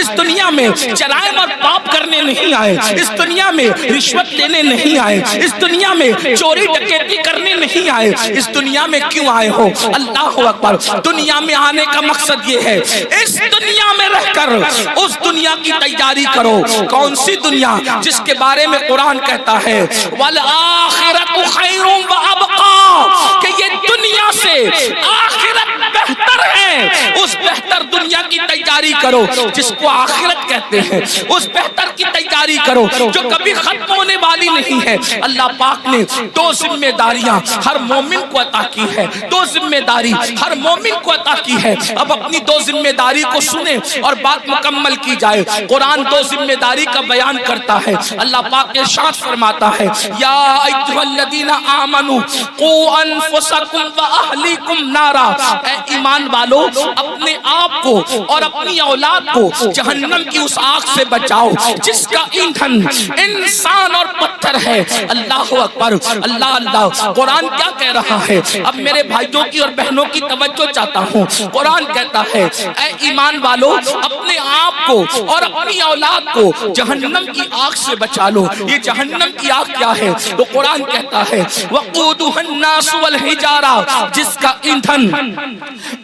اس دنیا میں جرائم اور پاپ کرنے نہیں آئے، اس دنیا میں رشوت لینے نہیں آئے، اس دنیا میں چوری ڈکیتی کرنے نہیں آئے، اس دنیا میں کیوں آئے ہو؟ اللہ اکبر، دنیا میں آنے کا مقصد یہ ہے اس دنیا میں رہ کر اس دنیا کی تیاری کرو۔ کون سی دنیا؟ جس کے بارے میں قرآن کہتا ہے وَالْآخِرَةُ خَيْرٌ وَأَبْقَىٰ، کہ یہ دنیا سے آخرت بہتر ہے۔ اس بہتر دنیا کی تیاری کرو جس کو آخرت کہتے ہیں، اس بہتر کی تیاری کرو جو کبھی ختم ہونے والی نہیں ہے۔ اللہ پاک نے دو ذمہ داریاں ہر مومن کو عطا کی ہے، دو ذمہ داری ہر مومن کو عطا کی ہے۔ اب اپنی دو ذمہ داری کو سنیں اور بات مکمل کی جائے۔ قرآن دو ذمہ داری کا بیان کرتا ہے۔ اللہ پاک ارشاد فرماتا ہے یا ایھا الذین آمنوا قوا انفسکم واہلیکم نارا، اے ایمان والو اپنے آپ کو اور اپنی اولاد کو جہنم کی اس آگ سے بچاؤ جس کا ایندھن انسان اور پتھر ہے۔ اللہ اکبر، اللہ اللہ۔ قرآن کیا کہہ رہا ہے؟ اب میرے بھائیوں کی اور بہنوں کی توجہ چاہتا ہوں۔ قرآن کہتا ہے اے ایمان والو اپنے آپ کو اور اپنی اولاد کو جہنم کی آگ سے بچا لو۔ یہ جہنم کی آگ کیا ہے؟ تو قرآن کہتا ہے وقودها الناس والحجارہ، جس کا ایندھن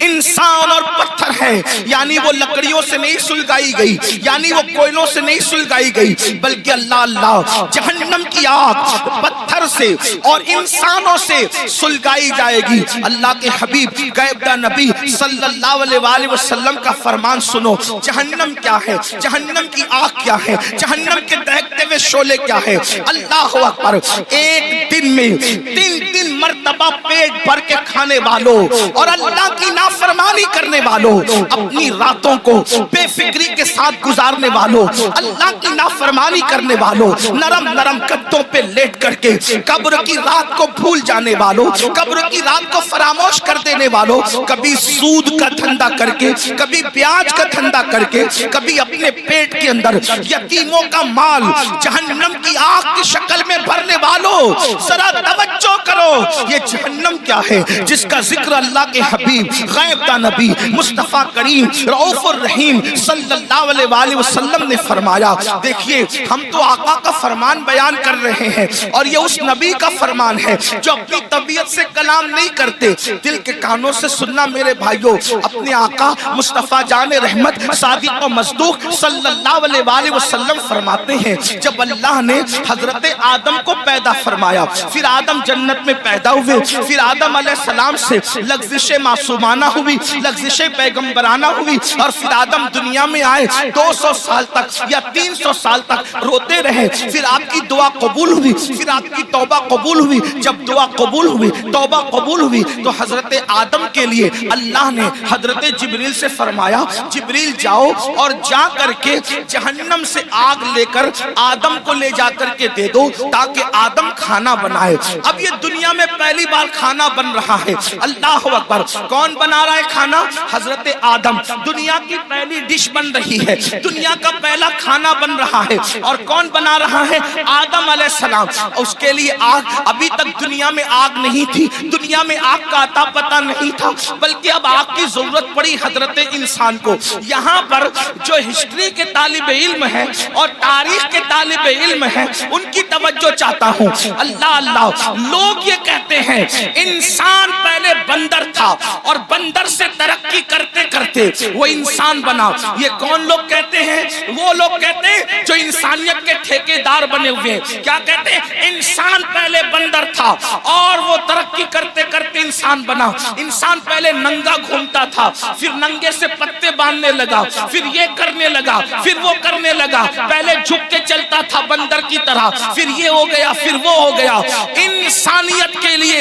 انسان اور پتھر ہے، یعنی وہ لکڑیوں سے نہیں سلگائی گئی، یعنی وہ کوئلوں سے نہیں سلگائی گئی، بلکہ اللہ اللہ جہنم کی آگ پتھر سے اور انسانوں سے سلگائی جائے گی۔ اللہ کے حبیب غیبدہ نبی صلی اللہ علیہ وآلہ وسلم کا فرمان سنو۔ جہنم کیا ہے؟ جہنم کی آگ کیا ہے؟ جہنم کے دہکتے ہوئے شعلے کیا ہے؟ اللہ اکبر، ایک دن میں تین مرتبہ پیٹ بھر کے کھانے والوں اور اللہ کی نافرمانی کرنے والوں، اپنی راتوں کو بے فکری کے ساتھ گزارنے والوں، اللہ کی نافرمانی کرنے والوں، نرم نرم گدوں پہ لیٹ کر کے قبر کی رات کو بھول جانے والوں، قبر کی رات کو فراموش کر دینے والوں، کبھی سود کا دھندا کر کے، کبھی بیاج کا دھندا کر کے، کبھی اپنے پیٹ کے اندر یتیموں کا مال جہنم کی آگ کی شکل میں بھرنے والوں، ذرا توجہ کرو۔ یہ جہنم کیا ہے جس کا ذکر اللہ کے حبیب غیبدہ نبی مصطفیٰ کریم رؤوف الرحیم صلی اللہ علیہ وآلہ وسلم نے فرمایا۔ دیکھیے ہم تو آقا کا فرمان بیان کر رہے ہیں اور یہ اس نبی کا فرمان ہے جو اپنی طبیعت سے کلام نہیں کرتے، دل کے کانوں سے سننا میرے بھائیوں۔ اپنے آقا مصطفیٰ جان رحمت صادق و مصدوق صلی اللہ علیہ وآلہ وسلم فرماتے ہیں جب اللہ نے حضرت آدم کو پیدا فرمایا، پھر آدم جنت میں پیدا ہوئے، پھر آدم علیہ السلام سے لغزش معصومانہ ہوئی، لغزش پیغمبرانہ ہوئی، اور پھر آدم دنیا میں آئے 200 سال تک یا 300 سال تک روتے رہے، پھر آپ کی دعا قبول ہوئی، پھر آپ کی توبہ قبول ہوئی۔ جب دعا قبول ہوئی، توبہ قبول ہوئی، تو حضرت آدم کے لیے اللہ نے حضرت جبریل سے فرمایا جبریل جاؤ اور جا کر کے جہنم سے آگ لے کر آدم کو لے جا کر کے دے دو تاکہ آدم کھانا بنائے۔ اب یہ دنیا میں پہلی بار کھانا بن رہا ہے۔ اللہ اکبر، کون بنا رہا ہے کھانا؟ حضرت آدم۔ دنیا کی پہلی ڈش بن رہی ہے، دنیا کا پہلا کھانا بن رہا ہے، اور کون بنا رہا ہے؟ آدم علیہ السلام۔ اس کے لیے آگ، ابھی تک دنیا میں آگ نہیں تھی، دنیا میں آگ کا عطا پتہ نہیں تھا، بلکہ اب آگ کی ضرورت پڑی حضرت انسان کو۔ یہاں پر جو ہسٹری کے طالب علم ہے اور تاریخ کے طالب علم ہے ان کی توجہ چاہتا ہوں۔ اللہ اللہ، لوگ یہ کہتے ہیں انسان پہلے بندر تھا اور بندر سے ترقی کرتے کرتے وہ انسان بنا۔ یہ کون لوگ کہتے ہیں؟ وہ لوگ کہتے ہیں جو انسانیت کے ٹھیکیدار بنے ہوئے ہیں۔ کیا کہتے ہیں؟ انسان پہلے بندر تھا اور وہ ترقی کرتے کرتے انسان بنا۔ انسان پہلے ننگا گھومتا تھا، پھر ننگے سے پتے باندھنے لگا، پھر یہ کرنے لگا، پھر وہ کرنے لگا، پہلے جھک کے چلتا تھا بندر کی طرح، پھر یہ ہو گیا، پھر وہ ہو گیا۔ انسانیت کے لیے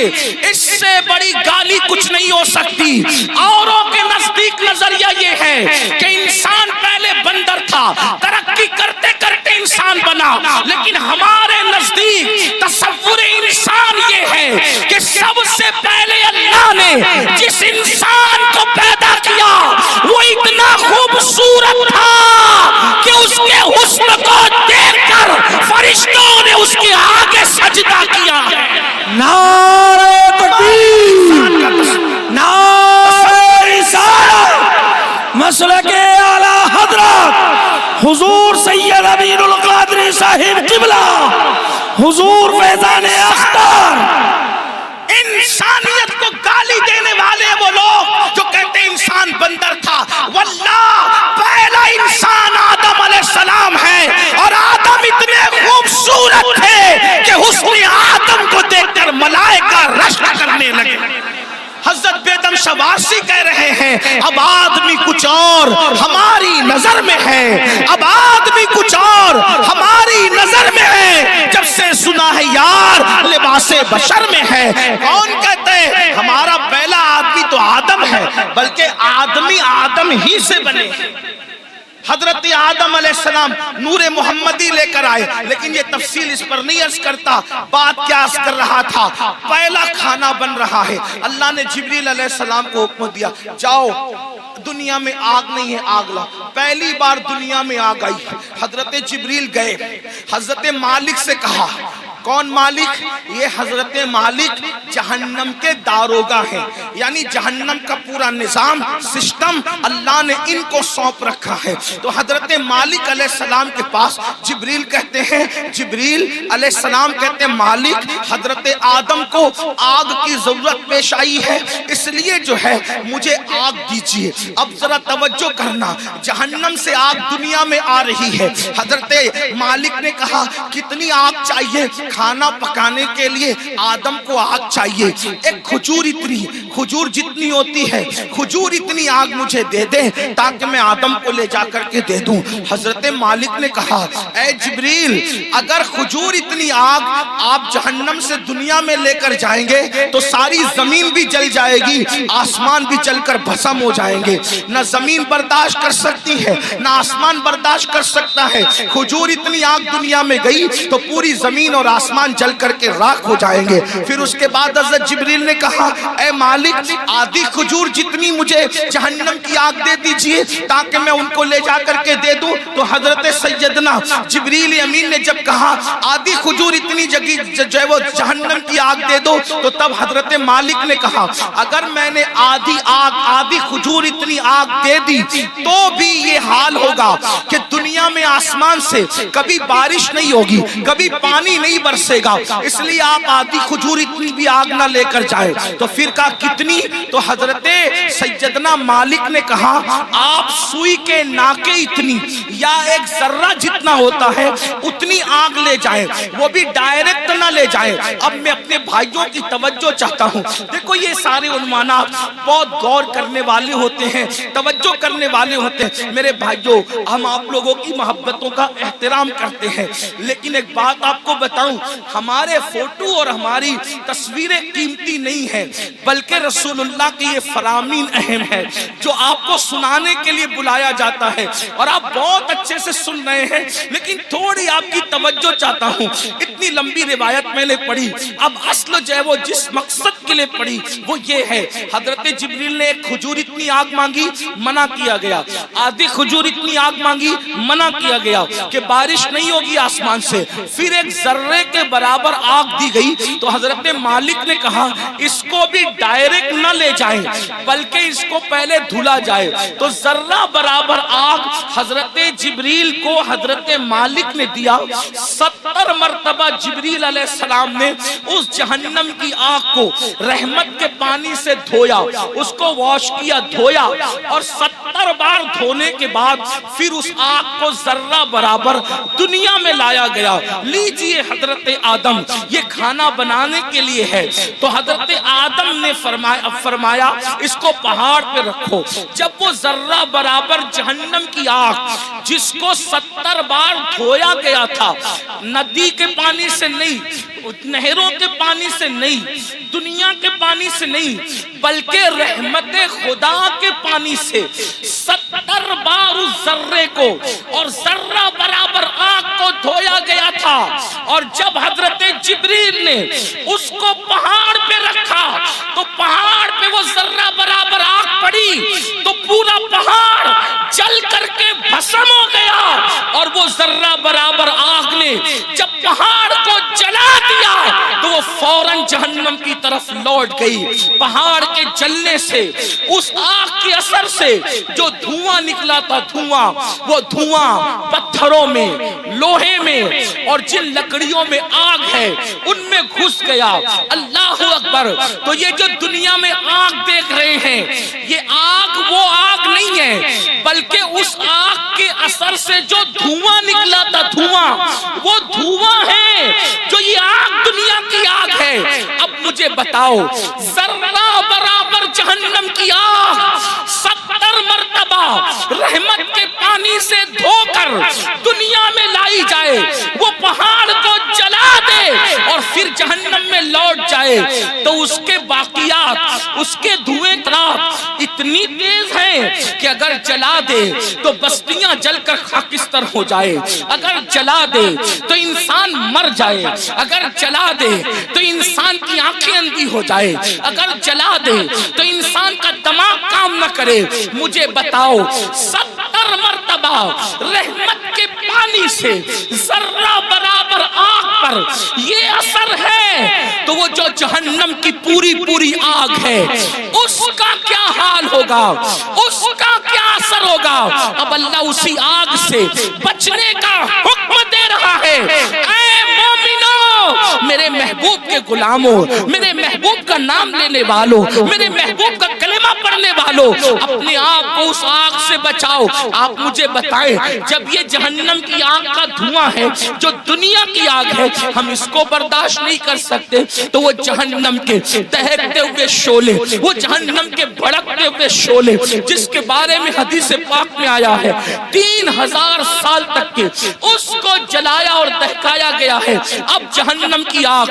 اس سے بڑی گالی کچھ نہیں ہو سکتی۔ اوروں کے نزدیک نظریہ یہ ہے کہ انسان پہلے بندر تھا، ترقی کرتے کرتے انسان بنا، لیکن ہمارے نزدیک تصور انسان یہ ہے کہ سب سے پہلے اللہ نے جس انسان کو پیدا کیا وہ اتنا خوبصورت تھا کہ اس کے حسن کو دیکھ کر فرشتوں نے اس کے آگے سجدہ کیا ہے۔ نعرہ تکبیر، نعرہ رسالت، مسلک اعلی حضرت حضور فیضان اختر. انسانیت کو گالی دینے والے وہ لوگ جو کہتے ہیں انسان بندر تھا. واللہ پہلا انسان آدم علیہ السلام ہے، اور آدم اتنے خوبصورت تھے کہ حسن آدم کو دیکھ کر ملائکہ رشک کرنے لگے. حضرت بیدم شوارسی کہہ رہے ہیں اب آدمی کچھ اور ہماری نظر میں ہے، اب آدمی کچھ اور ہماری نظر میں ہے، جب سے سنا ہے یار لباس بشر میں ہے. کون کہتے ہیں ہمارا پہلا آدمی تو آدم ہے، بلکہ آدمی آدم ہی سے بنے. حضرت آدم علیہ السلام نور محمدی لے کر آئے، لیکن یہ تفصیل اس پر نہیں عرض کرتا. بات کیا عرض کر رہا تھا؟ پہلا کھانا بن رہا ہے. اللہ نے جبریل علیہ السلام کو حکم دیا جاؤ دنیا میں آگ نہیں ہے آگ لا. پہلی بار دنیا میں آگ آئی. حضرت جبریل گئے، حضرت مالک سے کہا. کون مالک؟ یہ حضرت مالک جہنم کے داروغہ ہیں، یعنی جہنم کا پورا نظام سسٹم اللہ نے ان کو سونپ رکھا ہے. تو حضرت مالک علیہ السلام کے پاس جبریل کہتے ہیں، جبریل علیہ السلام کہتے ہیں مالک حضرت آدم کو آگ کی ضرورت پیش آئی ہے، اس لیے جو ہے مجھے آگ دیجیے. اب ذرا توجہ کرنا، جہنم سے آگ دنیا میں آ رہی ہے. حضرت مالک نے کہا کتنی آگ چاہیے؟ کھانا پکانے کے لیے آدم کو آگ چاہیے. ایک کھجور اتنی، کھجور جتنی ہوتی ہے کھجور اتنی آگ مجھے دے دیں تاکہ میں آدم کو لے جا کر کے دے دوں. حضرت مالک نے کہا اے جبریل اگر کھجور اتنی آگ آپ جہنم سے دنیا میں لے کر جائیں گے تو ساری زمین بھی جل جائے گی، آسمان بھی جل کر بھسم ہو جائیں گے. نہ زمین برداشت کر سکتی ہے نہ آسمان برداشت کر سکتا ہے. کھجور اتنی آگ دنیا میں گئی تو پوری زمین اور آسمان جل کر کے راکھ ہو جائیں گے. پھر اس کے بعد حضرت جبریل نے کہا اے مالک آدھی کھجور جتنی مجھے جہنم کی آگ دے دیجئے تاکہ میں ان کو لے جا کر کے دے دوں. تو حضرت سیدنا جبریل امین نے جب کہا آدھی کھجور اتنی جو ہے وہ جہنم کی آگ دے دو، تو تب حضرت مالک نے کہا اگر میں نے آدھی کھجور اتنی آگ دے دی تو بھی یہ حال ہوگا کہ دنیا میں آسمان سے کبھی بارش نہیں ہوگی، کبھی پانی نہیں برسے گا، اس لیے آپ آدھی کھجور اتنی بھی آگ نہ لے کر جائیں. تو پھر کہا کتنی؟ تو حضرت سیدنا مالک نے کہا آپ سوئی کے ناکے اتنی یا ایک ذرہ جتنا ہوتا ہے اتنی آگ لے جائیں، وہ بھی ڈائریکٹ نہ لے جائیں. اب میں اپنے بھائیوں کی توجہ چاہتا ہوں. دیکھو یہ سارے عنوانات بہت غور کرنے والے ہوتے ہیں، توجہ کرنے والے ہوتے ہیں. میرے بھائیوں ہم آپ لوگوں کی محبتوں کا احترام کرتے ہیں، لیکن ایک بات آپ کو بتاؤں، ہمارے فوٹو اور ہماری تصویریں قیمتی نہیں ہیں، بلکہ رسول اللہ کی یہ فرامین اہم ہے جو آپ کو سنانے کے لیے بلایا جاتا ہے. اور آپ بہت اچھے سے سن رہے ہیں، لیکن تھوڑی آپ کی توجہ چاہتا ہوں. اتنی لمبی روایت میں نے پڑھی، اب اصل جو ہے وہ جس مقصد کے لیے پڑھی وہ یہ ہے. حضرت جبریل نے ایک کھجور اتنی آگ مانگی، منع کیا گیا. آدھی کھجور اتنی آگ مانگی، منع کیا گیا کہ بارش نہیں ہوگی آسمان سے. پھر ایک ذرے کے برابر آگ دی گئی تو حضرت مالک نے کہا اس کو بھی ڈائریکٹ نہ لے جائیں بلکہ اس کو پہلے دھلا جائے. تو ذرہ برابر آگ حضرت جبریل کو حضرت مالک نے دیا. 70 مرتبہ جبریل علیہ السلام نے اس جہنم کی آگ کو رحمت کے پانی سے دھویا، اس کو واش کیا، دھویا، اور 70 بار دھونے کے بعد پھر اس آگ کو ذرہ برابر دنیا میں لایا گیا. لیجئے حضرت آدم یہ کھانا بنانے کے لیے ہے. تو حضرت آدم نے فرمایا اس کو پہاڑ پہ رکھو. جب وہ ذرہ برابر جہنم کی آگ جس کو 70 بار دھویا گیا تھا، ندی کے پانی سے نہیں، نہروں کے پانی سے نہیں، دنیا کے پانی سے نہیں، بلکہ رحمت خدا کے پانی سے 70 بار اس ذرے کو اور ذرہ برابر آگ کو دھویا گیا تھا. اور جب حضرت جبریل نے اس کو پہاڑ پہ رکھا تو پہاڑ پہ وہ ذرہ برابر آگ پڑی تو پورا پہاڑ جل کر کے بھسم ہو گیا. اور وہ ذرہ برابر آگ نے جب پہاڑ کو جلا دیا تو وہ فوراً جہنم کی طرف لوٹ گئی۔ پہاڑ کے جلنے سے، اس آگ کے اثر سے جو دھواں نکلا تھا، وہ دھواں پتھروں میں، لوہے میں اور جن لکڑیوں میں آگ ہے ان میں گھس گیا۔ اللہ اکبر۔ تو یہ جو دنیا میں آگ دیکھ رہے ہیں، یہ آگ وہ آگ نہیں ہے، بلکہ اس آگ کے اثر سے جو دھواں نکلا تھا، وہ دھواں ہے جو یہ آگ دنیا کی آگ ہے۔ اب مجھے بتاؤ، ذرہ برابر جہنم کی آگ 70 مرتبہ رحمت کے پانی سے دھو کر دنیا میں لائی جائے، وہ پہاڑ کو جلا دے اور پھر جہنم میں لوٹ جائے، تو اس کے باقیات، اس کے دھوئیں اتنی تیز ہیں کہ اگر جلا دے تو بستیاں جل کر خاکستر ہو جائے، اگر جلا دے تو انسان مر جائے، اگر جلا دے تو انسان کی آنکھیں اندھی ہو جائے، اگر جلا دے تو انسان کا دماغ کام نہ کرے۔ مجھے بتاؤ، 70 مرتبہ رحمت کے پانی سے ذرہ برابر آگ پر یہ اثر ہے، تو وہ جو جہنم کی پوری آگ ہے، اس کا کیا حال ہوگا، اس کا کیا اثر ہوگا؟ اب اللہ اسی آگ سے بچنے کا حکم دے رہا ہے۔ اے مومنو، میرے محبوب کے غلاموں، میرے محبوب کا نام لینے والوں، میرے محبوب کا کلمہ پڑھنے والوں، اپنے آپ کو اس آگ سے بچاؤ۔ آپ مجھے بتائیں، جب یہ جہنم کی آگ کا دھواں ہے جو دنیا کی آگ ہے، ہم اس کو برداشت نہیں کر سکتے، تو وہ جہنم کے دہکتے ہوئے شعلے، وہ جہنم کے بھڑکتے ہوئے شعلے، جس کے بارے میں حدیث پاک میں آیا ہے 3000 سال تک کے اس کو جلایا اور دہکایا گیا ہے۔ اب جہنم کی آگ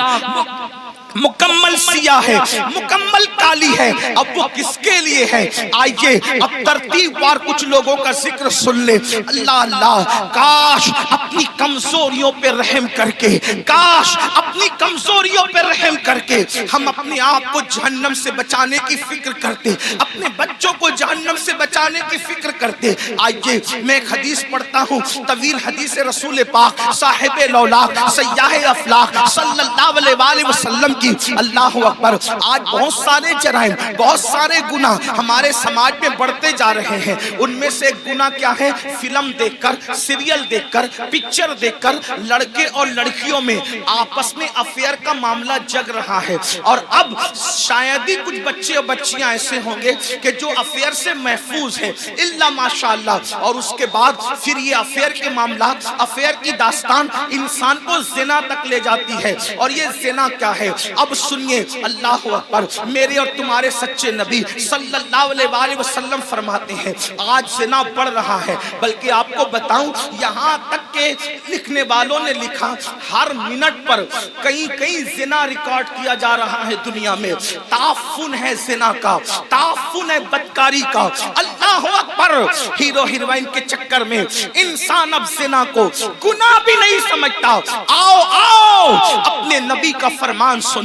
مکمل سیاہ ہے، مکمل کالی ہے۔ اب وہ کس کے لیے ہے؟ آئیے اب ترتیب وار کچھ لوگوں کا ذکر سن لے۔ اللہ اللہ، کاش اپنی کمزوریوں پہ رحم کر کے، کاش اپنی کمزوریوں پہ رحم کر کے ہم اپنے آپ کو جہنم سے بچانے کی فکر کرتے، اپنے بچوں کو جہنم سے بچانے کی فکر کرتے۔ آئیے میں ایک حدیث پڑھتا ہوں، طویل حدیث رسول پاک صاحب لولاک سیاح افلاک صلی اللہ علیہ وسلم کی۔ اللہ اکبر۔ آج بہت سارے جرائم، بہت سارے گناہ ہمارے سماج میں بڑھتے جا رہے ہیں۔ ان میں سے ایک گناہ کیا ہے؟ فلم دیکھ کر، سیریل دیکھ کر، پکچر دیکھ کر لڑکے اور لڑکیوں میں آپس میں افیئر کا معاملہ جگ رہا ہے۔ اور اب شاید ہی کچھ بچے اور بچیاں ایسے ہوں گے کہ جو افیئر سے محفوظ ہیں، الا ماشاءاللہ۔ اور اس کے بعد پھر یہ افیئر کے معاملات، افیئر کی داستان انسان کو زنا تک لے جاتی ہے۔ اور یہ زنا کیا ہے؟ اب سنیے، اللہ اکبر، میرے اور تمہارے سچے نبی صلی اللہ علیہ وسلم فرماتے ہیں آج زنا بڑھ رہا ہے۔ بلکہ آپ کو بتاؤں، یہاں تک کہ لکھنے والوں نے لکھا ہر منٹ پر کئی زنا ریکارڈ کیا جا رہا ہے دنیا میں۔ تعفن ہے زنا کا، تعفن ہے بدکاری کا۔ اللہ اکبر۔ ہیرو ہیروئن کے چکر میں انسان اب زنا کو گناہ بھی نہیں سمجھتا۔ آؤ آؤ، اپنے نبی کا فرمان سنو،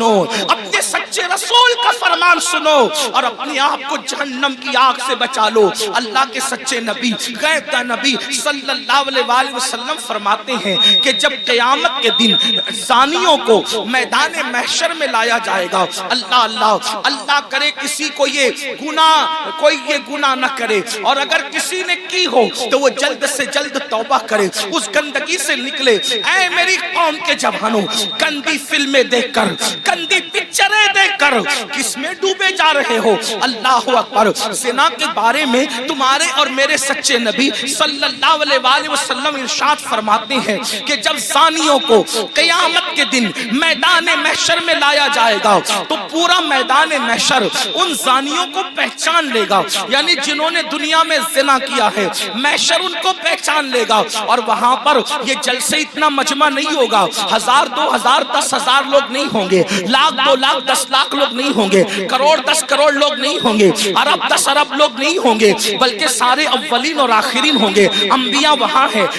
اپنے سچے رسول کا فرمان سنو اور اپنے آپ کو جہنم کی آگ سے بچا لو۔ اللہ کے سچے نبی، غیب کا نبی صلی اللہ علیہ وسلم فرماتے ہیں کہ جب قیامت کے دن زانیوں کو میدان محشر میں لایا جائے گا، اللہ کرے کسی کو یہ گناہ نہ کرے، اور اگر کسی نے کی ہو تو وہ جلد سے جلد توبہ کرے، اس گندگی سے نکلے۔ اے میری قوم کے جوانوں، گندی فلمیں دیکھ کر، گندی پکچریں دیکھ کر کس میں ڈوبے جا رہے ہو؟ اللہ اکبر۔ زنا کے بارے میں تمہارے اور میرے سچے نبی صلی اللہ علیہ وسلم ارشاد فرماتے ہیں کہ جب زانیوں کو قیامت کے دن میدان محشر میں لایا جائے گا تو پورا میدان محشر ان زانیوں کو پہچان لے گا، یعنی جنہوں نے دنیا میں زنا کیا ہے، محشر ان کو پہچان لے گا۔ اور وہاں پر یہ جلسے اتنا مجمع نہیں ہوگا، 1000 2000 10,000 لوگ نہیں ہوں گے، 1,00,000 2,00,000 10,00,000 لوگ نہیں ہوں گے، کروڑ 10 کروڑ لوگ نہیں ہوں گے، ارب 10 ارب لوگ نہیں ہوں گے، بلکہ سارے اولین اور آخرین ہوں گے۔ انبیاء وہاں ہیں،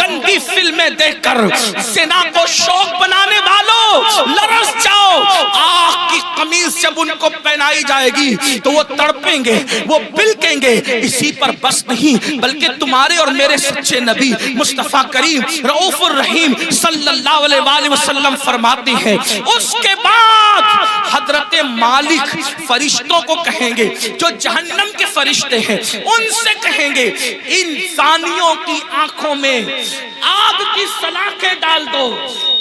گندی فلمیں دیکھ کر زنا کو شوق بنانے والوں لرز جاؤ. آگ کی قمیض جب ان کو پہنائی جائے گی تو وہ تڑپیں گے, وہ بلکیں گے. اسی پر بس نہیں بلکہ تمہارے اور میرے سچے نبی مصطفیٰ کریم رؤوف الرحیم صلی اللہ علیہ وآلہ وسلم فرماتے ہیں اس کے بعد حضرت مالک فرشتوں کو کہیں گے جو جہنم کے فرشتے ہیں, ان سے کہیں گے ان زانیوں کی آنکھوں میں آگ کی سلاخیں ڈال دو,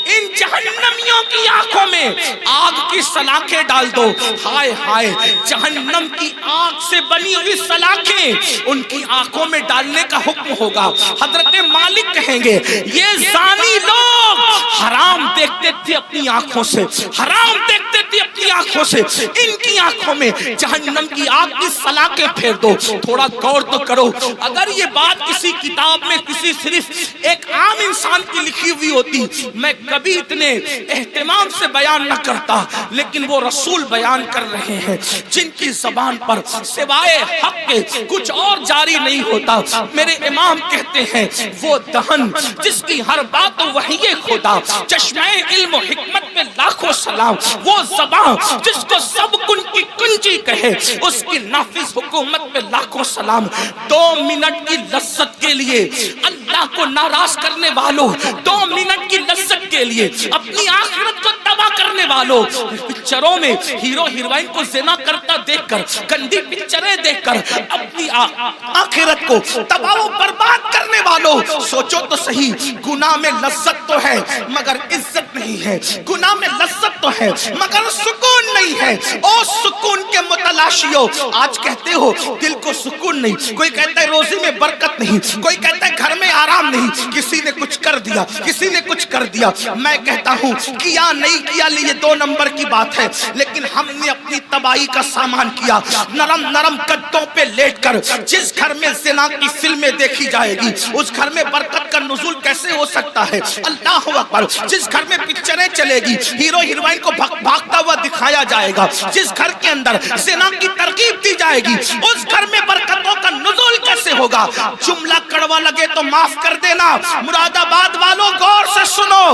ان جہنمیوں کی آنکھوں میں آگ کی سلاخیں ڈال دو. ہائے ہائے, جہنم کی آگ سے بنی ہوئی سلاخیں ان کی آنکھوں میں ڈالنے کا حکم ہوگا. حضرت مالک کہیں گے یہ زانی لوگ حرام دیکھتے تھے اپنی آنکھوں سے, حرام دیکھتے تھے اپنی آنکھوں سے, ان کی آنکھوں میں جہنم کی آگ کی سلاخیں پھیر دو. تھوڑا غور تو کرو, اگر یہ بات کسی کتاب میں کسی صرف ایک عام انسان کی لکھی ہوئی ہوتی میں کبھی اتنے اہتمام سے بیان نہ کرتا, لیکن وہ رسول بیان کر رہے ہیں جن کی زبان پر سوائے حق کے کچھ اور جاری نہیں ہوتا. میرے امام کہتے ہیں وہ دہن جس کی ہر بات وحی خدا, چشمہ علم و حکمت میں لاکھوں سلام. وہ زبان جس کو سب کن کی کنجی کہے, اس کی نافذ حکومت میں لاکھوں سلام. 2 منٹ کی لذت کے لیے اللہ کو ناراض کرنے والوں, 2 منٹ کی لذت کے لیے اپنی آخرت کو تباہ کرنے والوں, پکچروں میں ہیرو ہیروئن کو زنا کرتا دیکھ کر, گندی پکچریں دیکھ کر اپنی آخرت کو تباہ و برباد کرنے والوں, سوچو تو صحیح, گناہ میں لذت تو ہے مگر عزت نہیں ہے, گناہ میں لذت تو ہے مگر سکون نہیں ہے. او سکون کے متلاشیوں, آج کہتے ہو دل کو سکون نہیں, کوئی کہتا ہے روزی میں برکت نہیں, کوئی کہتا ہے گھر میں آرام نہیں, کسی نے کچھ کر دیا, کسی نے کچھ کر دیا. میں کہتا ہوں کیا نہیں کیا یہ 2 نمبر کی بات ہے, لیکن ہم نے اپنی تباہی کا سامان کیا. نرم نرم گدوں پہ لیٹ کر جس گھر میں زنا کی فلمیں دیکھی جائے گی اس گھر میں برکت کا نزول کیسے ہو سکتا ہے؟ اللہ اکبر. جس گھر میں پکچریں چلے گی, ہیرو ہیروئن کو بھاگتا ہوا دکھایا جائے گا, جس گھر کے اندر زنا کی ترغیب دی جائے گی اس گھر میں برکتوں کا نزول کیسے ہوگا؟ جملہ کڑوا لگے تو معاف کر دینا, مراد آباد والوں غور سے سنو,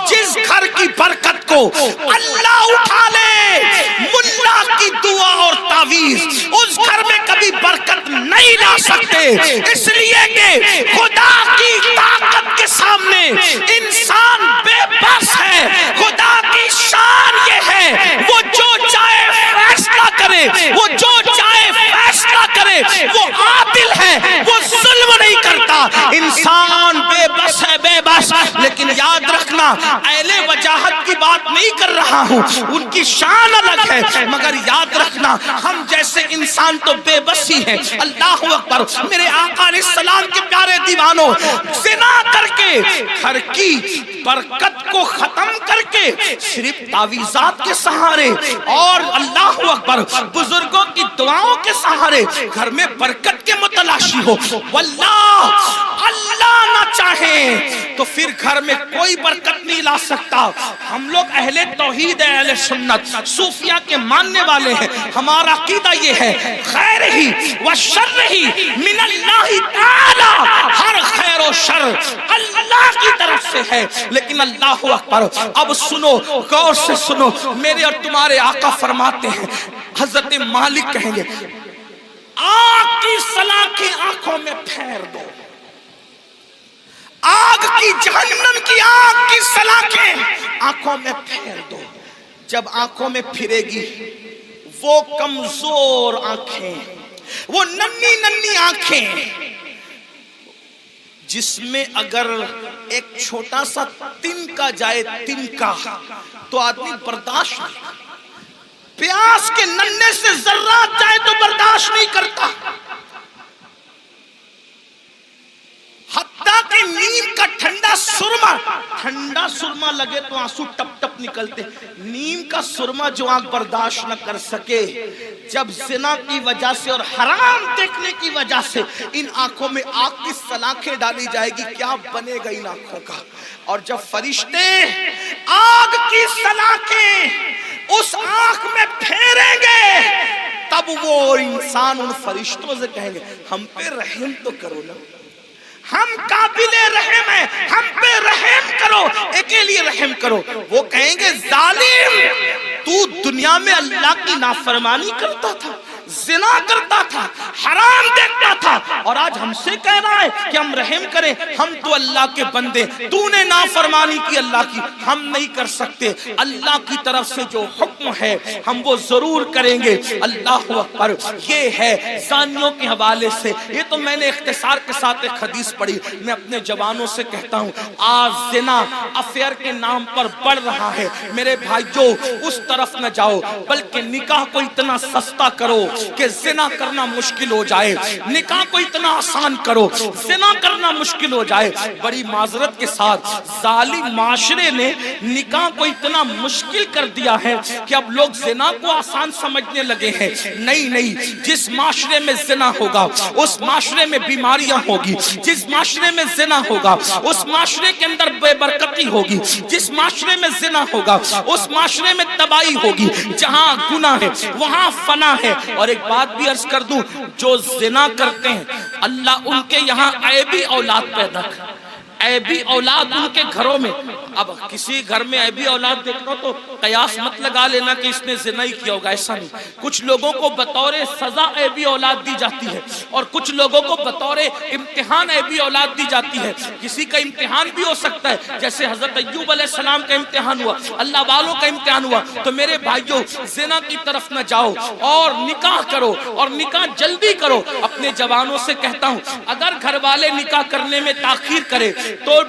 جس گھر کی برکت کو اللہ اٹھا لے ملا کی دعا اور تعویذ, اس گھر میں کبھی برکت نہیں لا سکتے, اس لیے کہ خدا کی طاقت کے سامنے انسان بے بس ہے. خدا کی شان یہ ہے وہ جو چاہے فیصلہ کرے, وہ جو چاہے فیصلہ کرے, وہ عادل ہے, وہ ظلم نہیں کرتا. انسان بے بس ہے, بے بس. لیکن یاد رکھنا اہل وجاہت کی بات نہیں کر رہا ہوں, ان کی شان الگ ہے, مگر یاد رکھنا ہم جیسے انسان تو بے بس ہی ہیں. اللہ اکبر. میرے آقا علیہ السلام کے پیارے دیوانوں, زنا کر کے گھر کی برکت کو ختم کر کے صرف تعویذات کے سہارے اور اللہ اکبر بزرگوں کی دعاؤں کے سہارے گھر میں برکت کے متلاشی ہو, واللہ اللہ نہ چاہے تو پھر گھر میں کوئی برکت نہیں لا سکتا. ہم لوگ اہل توحید ہے, اہل سنت, صوفیہ کے ماننے والے ہیں. ہمارا عقیدہ یہ ہے خیر ہی و شر ہی من اللہ تعالی, ہر خیر و شر اللہ کی طرف سے ہے. لیکن اللہ اکبر, اب سنو, غور سے سنو, میرے اور تمہارے آقا فرماتے ہیں, حضرت مالک کہیں گے آگ کی سلاخیں آنکھوں میں پھیر دو, آگ کی جہنم کی آگ کی سلاخیں آنکھوں میں پھیر دو. جب آنکھوں میں پھرے گی وہ کمزور آنکھیں, وہ ننھی ننھی آنکھیں جس میں اگر ایک چھوٹا سا تنکا جائے, تنکا, تو آدمی برداشت نہیں, پیاس کے ننھے سے ذرات جائے تو برداشت نہیں کرتا. حتیٰ کہ نیم کا ٹھنڈا سرما لگے تو آنسو ٹپ ٹپ نکلتے. نیم کا سرما جو آنکھ برداشت نہ کر سکے, جب زنا کی وجہ سے اور حرام دیکھنے کی وجہ سے ان آنکھوں میں آگ کی سلاخیں ڈالی جائے گی, کیا بنے گا ان آنکھوں کا؟ اور جب فرشتے آگ کی سلاخیں اس آنکھ میں پھیریں گے تب وہ انسان ان فرشتوں سے کہیں گے ہم پہ رحم تو کرو نا, ہم قابل رحم ہیں، ہم پہ رحم کرو، اکیلی رحم کرو. وہ کہیں گے ظالم تو دنیا میں اللہ کی نافرمانی کرتا تھا، زنا کرتا تھا، حرام دیکھتا تھا، اور آج ہم سے کہہ رہا ہے کہ ہم رحم کریں. ہم تو اللہ کے بندے، تو نے نافرمانی کی اللہ کی، ہم نہیں کر سکتے. اللہ کی طرف سے جو حکم ہے ہم وہ ضرور کریں گے. اللہ اکبر. یہ ہے زانیوں کے حوالے سے. یہ تو میں نے اختصار کے ساتھ ایک حدیث پڑھی. میں اپنے جوانوں سے کہتا ہوں آج زنا افیئر کے نام پر بڑھ رہا ہے. میرے بھائیو اس طرف نہ جاؤ، بلکہ نکاح کو اتنا سستا کرو کہ زنا کرنا مشکل ہو جائے. نکاح کو اتنا آسان کرو زنا کرنا مشکل ہو جائے. بڑی معذرت کے ساتھ ظالم معاشرے نے نکاح کو اتنا مشکل کر دیا ہے کہ اب لوگ زنا کو آسان سمجھنے لگے ہیں. نہیں، جس معاشرے میں زنا ہوگا اس معاشرے میں بیماریاں ہوگی. جس معاشرے میں زنا ہوگا اس معاشرے کے اندر بے برکتی ہوگی. جس معاشرے میں زنا ہوگا اس معاشرے میں تباہی ہوگی. جہاں گناہ ہے وہاں فنا ہے. اور ایک بات بھی عرض کر دوں، جو زنا کرتے ہیں اللہ ان کے یہاں عیبی اولاد پیدا کر، عیبی اولاد ان کے گھروں میں. اب کسی گھر میں عیبی اولاد دیکھنا تو قیاس مت لگا لینا کہ اس نے زنا ہی کیا ہوگا، ایسا نہیں. کچھ لوگوں کو بطور سزا عیبی اولاد دی جاتی ہے اور کچھ لوگوں کو بطور امتحان عیبی اولاد دی جاتی ہے. کسی کا امتحان بھی ہو سکتا ہے، جیسے حضرت ایوب علیہ السلام کا امتحان ہوا، اللہ والوں کا امتحان ہوا. تو میرے بھائیو زنا کی طرف نہ جاؤ اور نکاح کرو، اور نکاح جلدی کرو. اپنے جوانوں سے کہتا ہوں اگر گھر والے نکاح کرنے میں تاخیر کرے تو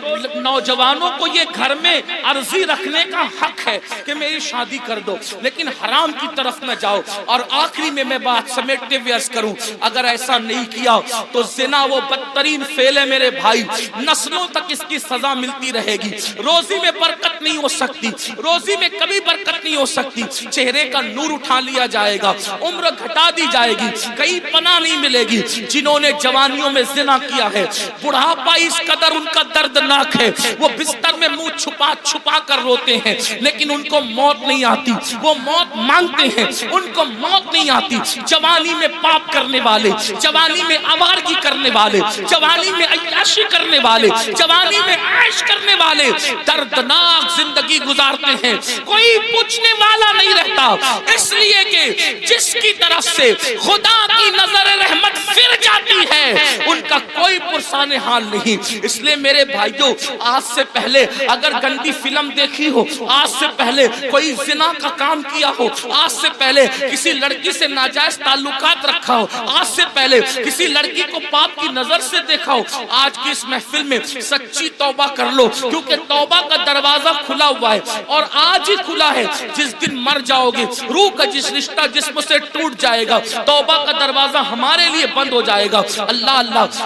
نوجوانوں کو یہ گھر میں عرضی رکھنے کا حق ہے کہ میری شادی کر دو، لیکن حرام کی طرف نہ جاؤ. اور آخری میں بات سمیٹتے ہوئے عرض کروں، اگر ایسا نہیں کیا تو زنا وہ بدترین فعل ہے میرے بھائی. نسلوں تک اس کی سزا ملتی رہے گی. روزی میں برکت نہیں ہو سکتی، روزی میں کبھی برکت نہیں ہو سکتی. چہرے کا نور اٹھا لیا جائے گا، عمر گھٹا دی جائے گی، کہیں پناہ نہیں ملے گی. جنہوں نے جوانیوں میں زنا کیا ہے بڑھاپا اس قدر ان کا دردناک ہے، وہ بستر میں منہ چھپا کر روتے ہیں لیکن ان کو موت نہیں آتی. وہ موت مانگتے ہیں، ان کو موت نہیں آتی. جوانی میں پاپ کرنے والے، جوانی میں آوارگی کرنے والے، جوانی میں عیاشی کرنے والے، جوانی میں عیش کرنے والے دردناک زندگی گزارتے ہیں. کوئی پوچھنے والا نہیں رہتا، اس لیے کہ جس کی طرف سے خدا کی نظر رحمت پھر جاتی ہے ان کا کوئی پرسان حال نہیں. اس لیے میرے بھائیو آج سے پہلے اگر گندی فلم دیکھی ہو، آج سے پہلے کوئی زنا کا کام کیا ہو، آج سے پہلے کسی لڑکی سے ناجائز تعلقات رکھا ہو، آج سے پہلے کسی لڑکی کو پاپ کی نظر سے دیکھا ہو، آج کی اس محفل میں سچی توبہ کر لو، کیونکہ توبہ کا دروازہ کھلا ہوا ہے اور آج ہی کھلا ہے. جس دن مر جاؤ گے روح کا جس رشتہ جسم سے ٹوٹ جائے گا، توبہ کا دروازہ ہمارے لیے بند ہو جائے گا. اللہ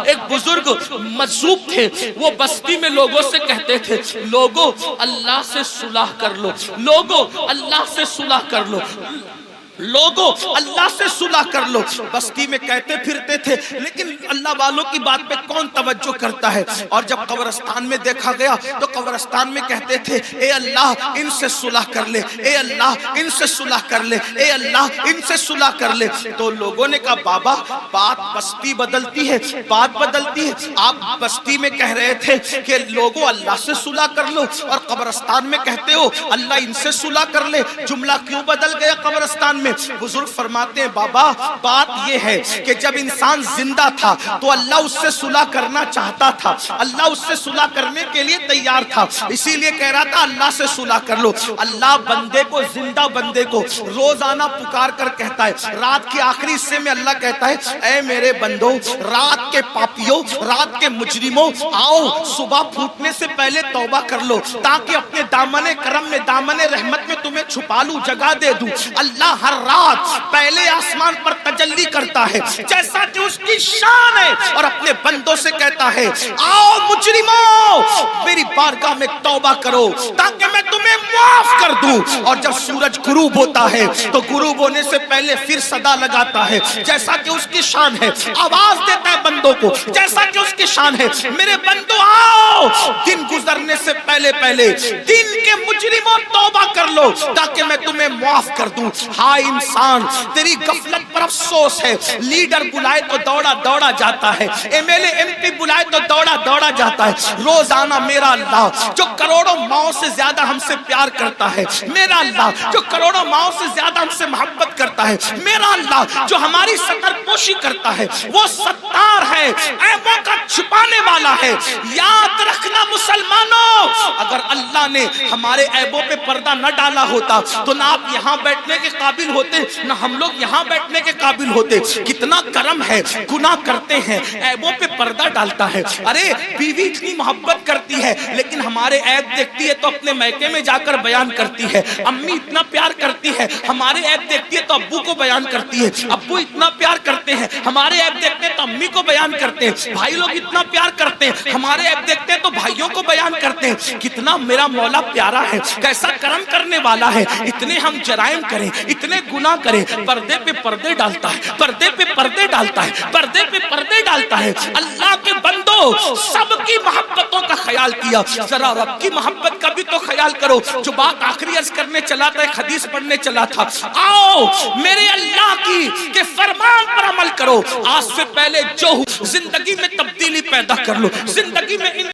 ایک بزرگ مجذوب تھے، وہ بستی میں لوگوں سے کہتے تھے لوگوں اللہ سے صلح کر لو، لوگوں اللہ سے صلح کر لو، لوگوں اللہ سے صلح کر لو. بستی میں کہتے پھرتے تھے لیکن اللہ والوں کی بات پہ کون توجہ کرتا ہے. اور جب قبرستان میں دیکھا گیا تو قبرستان میں کہتے تھے اے اللہ ان سے صلح کر لے، اے اللہ ان سے صلح کر لے، اے اللہ ان سے صلح کر لے. تو لوگوں نے کہا بابا بات بستی بدلتی ہے، بات بدلتی ہے. آپ بستی میں کہہ رہے تھے کہ لوگوں اللہ سے صلح کر لو اور قبرستان میں کہتے ہو اللہ ان سے صلح کر لے. جملہ کیوں بدل گیا قبرستان میں؟ بزرگ فرماتے ہیں بابا بات یہ ہے کہ جب انسان زندہ تھا تو اللہ اس سے صلح کرنا چاہتا تھا، اللہ اس سے صلح کرنے کے لیے تیار تھا، اسی لیے کہہ رہا تھا اللہ سے صلح کر لو. اللہ بندے کو، زندہ بندے کو روزانہ پکار کر کہتا ہے، رات کے آخری حصے میں اللہ کہتا ہے اے میرے بندو، رات کے پاپیوں، رات کے مجرموں، آؤ صبح پھوٹنے سے پہلے توبہ کر لو تاکہ اپنے دامن کرم میں، دامن رحمت میں تمہیں چھپا لوں، جگہ دے دوں. اللہ ہر رات پہلے آسمان پر تجلی کرتا ہے جیسا کہ اس کی شان ہے اور اپنے بندوں سے کہتا ہے آؤ مجرموں میری بارگاہ میں توبہ کرو تاکہ میں تمہیں معاف کروں. کر دوں. اور جب سورج غروب ہوتا ہے تو غروب ہونے سے پہلے پھر صدا لگاتا ہے جیسا کہ اس کی شان ہے, آواز دیتا ہے بندوں کو جیسا کہ اس کی شان ہے, میرے بندو آؤ, دن گزرنے سے پہلے پہلے دن کے مجرموں توبہ کر لو تاکہ میں تمہیں معاف کر دوں. ہائے انسان, تیری غفلت پر افسوس ہے. لیڈر بلائے تو دوڑا دوڑا جاتا ہے, M L A M P بلائے تو دوڑا دوڑا جاتا ہے. روزانہ میرا اللہ جو کروڑوں ماؤں سے زیادہ ہم سے پیار کرتا ہے, میرا اللہ جو کروڑوں ماؤں سے زیادہ ہم سے محبت کرتا ہے, میرا اللہ جو ہماری ستر پوشی کرتا ہے, وہ ستار ہے, عیبوں کا چھپانے والا ہے. یاد رکھنا مسلمانوں, اگر اللہ نے ہمارے عیبوں پہ پردہ نہ ڈالا ہوتا تو نہ آپ یہاں بیٹھنے کے قابل ہوتے, نہ ہم لوگ یہاں بیٹھنے کے قابل ہوتے. کتنا کرم ہے, گناہ کرتے ہیں, عیبوں پہ پردہ ڈالتا ہے. ارے بیوی اتنی محبت کرتی ہے لیکن ہمارے عیب دیکھتی ہے تو اپنے میکے میں جا کر بیان کرتی ہے. امی اتنا پیار کرتی ہے, ہمارے عیب دیکھتی ہے تو ابو کو بیان کرتی ہے. ابو اتنا پیار کرتے ہیں, ہمارے عیب دیکھتے ہیں تو امی کو بیان کرتے ہیں. بھائی لوگ اتنا پیار کرتے ہیں, ہمارے عیب دیکھتے ہیں تو بھائیوں کو بیان کرتے ہیں. کتنا میرا مولا پیارا ہے, کیسا کرم کرنے والا ہے. اتنے ہم جرائم کریں, اتنے گناہ کریں, پردے پہ پردے ڈالتا ہے, پردے پہ پردے ڈالتا ہے, پردے پہ پردے ڈالتا ہے. اللہ کے بندو, سب کی محبتوں کا خیال کیا, ذرا رب کی محبت کا بھی تو خیال کرو. جو بات آخری عرض کرنے چلا تھا, ایک حدیث پڑھنے چلا تھا, آؤ میرے اللہ کی کہ فرمان پر عمل کرو. آج سے پہلے جو زندگی میں تبدیلی پیدا کر لو, زندگی میں